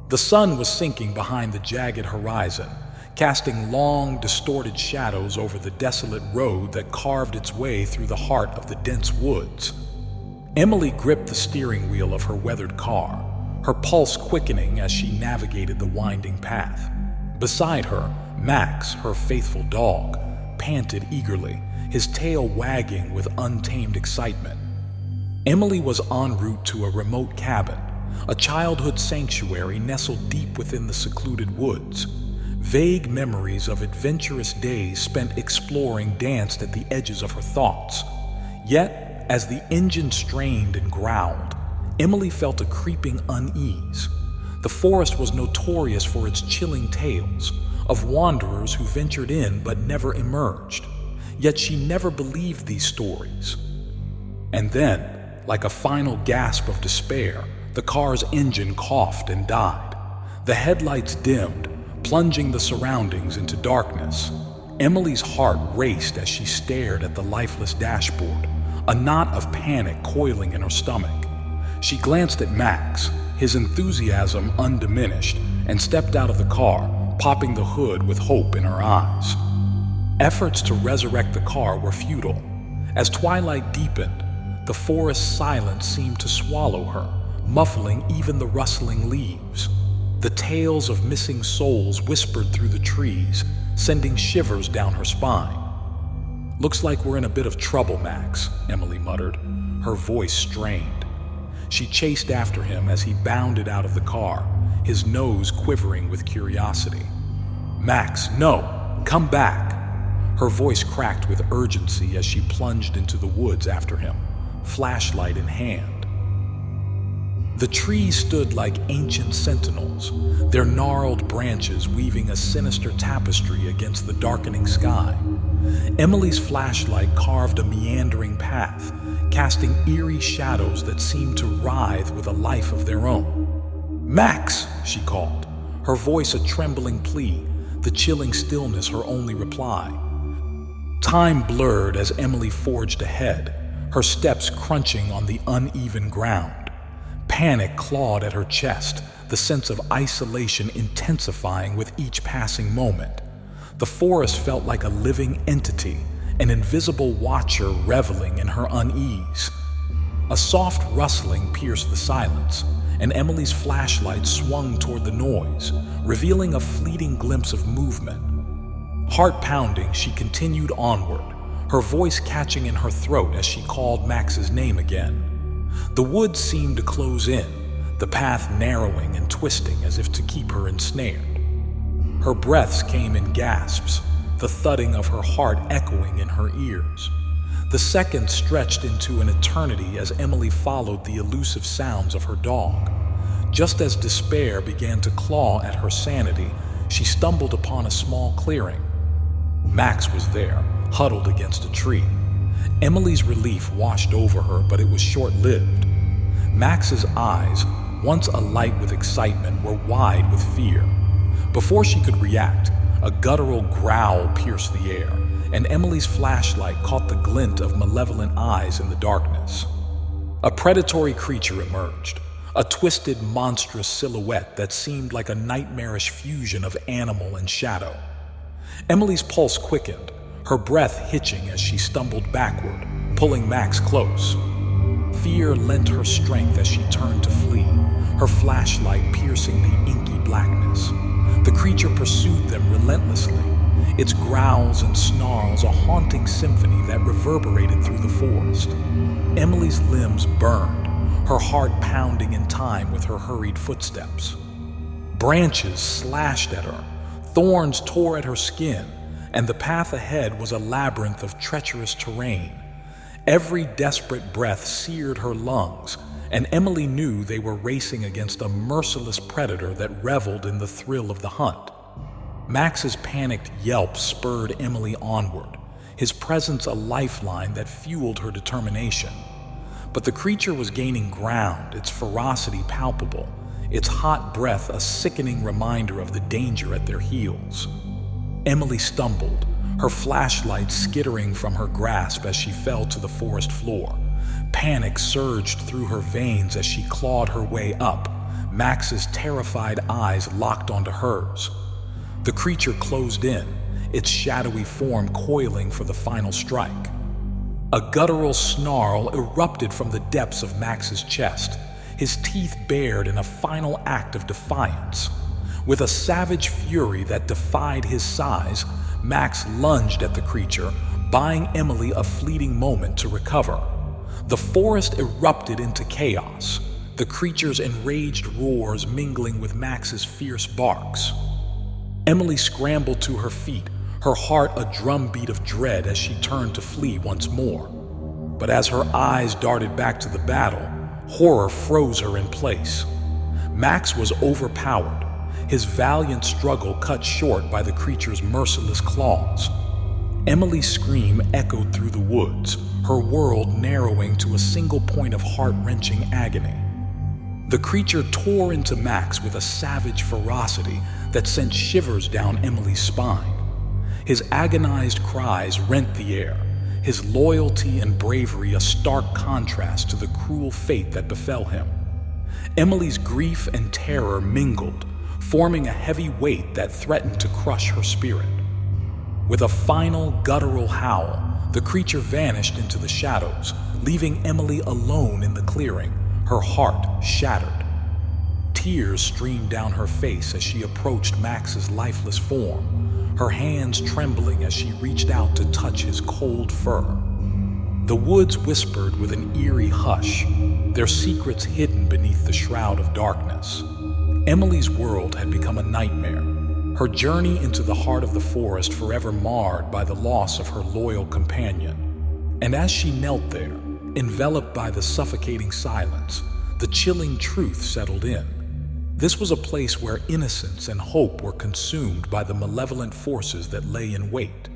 The sun was sinking behind the jagged horizon, casting long, distorted shadows over the desolate road that carved its way through the heart of the dense woods. Emily gripped the steering wheel of her weathered car, her pulse quickening as she navigated the winding path. Beside her, Max, her faithful dog, panted eagerly, his tail wagging with untamed excitement. Emily was en route to a remote cabin, a childhood sanctuary nestled deep within the secluded woods. Vague memories of adventurous days spent exploring danced at the edges of her thoughts. Yet, as the engine strained and growled, Emily felt a creeping unease. The forest was notorious for its chilling tales of wanderers who ventured in but never emerged. Yet she never believed these stories. And then, like a final gasp of despair, the car's engine coughed and died. The headlights dimmed, plunging the surroundings into darkness. Emily's heart raced as she stared at the lifeless dashboard, a knot of panic coiling in her stomach. She glanced at Max, his enthusiasm undiminished, and stepped out of the car, popping the hood with hope in her eyes. Efforts to resurrect the car were futile. As twilight deepened, the forest's silence seemed to swallow her, muffling even the rustling leaves. The tales of missing souls whispered through the trees, sending shivers down her spine. "Looks like we're in a bit of trouble, Max," Emily muttered, her voice strained. She chased after him as he bounded out of the car, his nose quivering with curiosity. "Max, no! Come back!" Her voice cracked with urgency as she plunged into the woods after him, flashlight in hand. The trees stood like ancient sentinels, their gnarled branches weaving a sinister tapestry against the darkening sky. Emily's flashlight carved a meandering path, casting eerie shadows that seemed to writhe with a life of their own. "Max!" she called, her voice a trembling plea, the chilling stillness her only reply. Time blurred as Emily forged ahead, her steps crunching on the uneven ground. Panic clawed at her chest, the sense of isolation intensifying with each passing moment. The forest felt like a living entity, an invisible watcher reveling in her unease. A soft rustling pierced the silence, and Emily's flashlight swung toward the noise, revealing a fleeting glimpse of movement. Heart pounding, she continued onward, her voice catching in her throat as she called Max's name again. The woods seemed to close in, the path narrowing and twisting as if to keep her ensnared. Her breaths came in gasps, the thudding of her heart echoing in her ears. The seconds stretched into an eternity as Emily followed the elusive sounds of her dog. Just as despair began to claw at her sanity, she stumbled upon a small clearing. Max was there, huddled against a tree. Emily's relief washed over her, but it was short-lived. Max's eyes, once alight with excitement, were wide with fear. Before she could react, a guttural growl pierced the air, and Emily's flashlight caught the glint of malevolent eyes in the darkness. A predatory creature emerged, a twisted, monstrous silhouette that seemed like a nightmarish fusion of animal and shadow. Emily's pulse quickened, her breath hitching as she stumbled backward, pulling Max close. Fear lent her strength as she turned to flee, her flashlight piercing the inky blackness. The creature pursued them relentlessly, its growls and snarls a haunting symphony that reverberated through the forest. Emily's limbs burned, her heart pounding in time with her hurried footsteps. Branches slashed at her, thorns tore at her skin, and the path ahead was a labyrinth of treacherous terrain. Every desperate breath seared her lungs, and Emily knew they were racing against a merciless predator that reveled in the thrill of the hunt. Max's panicked yelp spurred Emily onward, his presence a lifeline that fueled her determination. But the creature was gaining ground, its ferocity palpable, its hot breath a sickening reminder of the danger at their heels. Emily stumbled, her flashlight skittering from her grasp as she fell to the forest floor. Panic surged through her veins as she clawed her way up, Max's terrified eyes locked onto hers. The creature closed in, its shadowy form coiling for the final strike. A guttural snarl erupted from the depths of Max's chest, his teeth bared in a final act of defiance. With a savage fury that defied his size, Max lunged at the creature, buying Emily a fleeting moment to recover. The forest erupted into chaos, the creature's enraged roars mingling with Max's fierce barks. Emily scrambled to her feet, her heart a drumbeat of dread as she turned to flee once more. But as her eyes darted back to the battle, horror froze her in place. Max was overpowered, his valiant struggle cut short by the creature's merciless claws. Emily's scream echoed through the woods, her world narrowing to a single point of heart-wrenching agony. The creature tore into Max with a savage ferocity that sent shivers down Emily's spine. His agonized cries rent the air, his loyalty and bravery a stark contrast to the cruel fate that befell him. Emily's grief and terror mingled, forming a heavy weight that threatened to crush her spirit. With a final guttural howl, the creature vanished into the shadows, leaving Emily alone in the clearing, her heart shattered. Tears streamed down her face as she approached Max's lifeless form, her hands trembling as she reached out to touch his cold fur. The woods whispered with an eerie hush, their secrets hidden beneath the shroud of darkness. Emily's world had become a nightmare, her journey into the heart of the forest forever marred by the loss of her loyal companion. And as she knelt there, enveloped by the suffocating silence, the chilling truth settled in. This was a place where innocence and hope were consumed by the malevolent forces that lay in wait.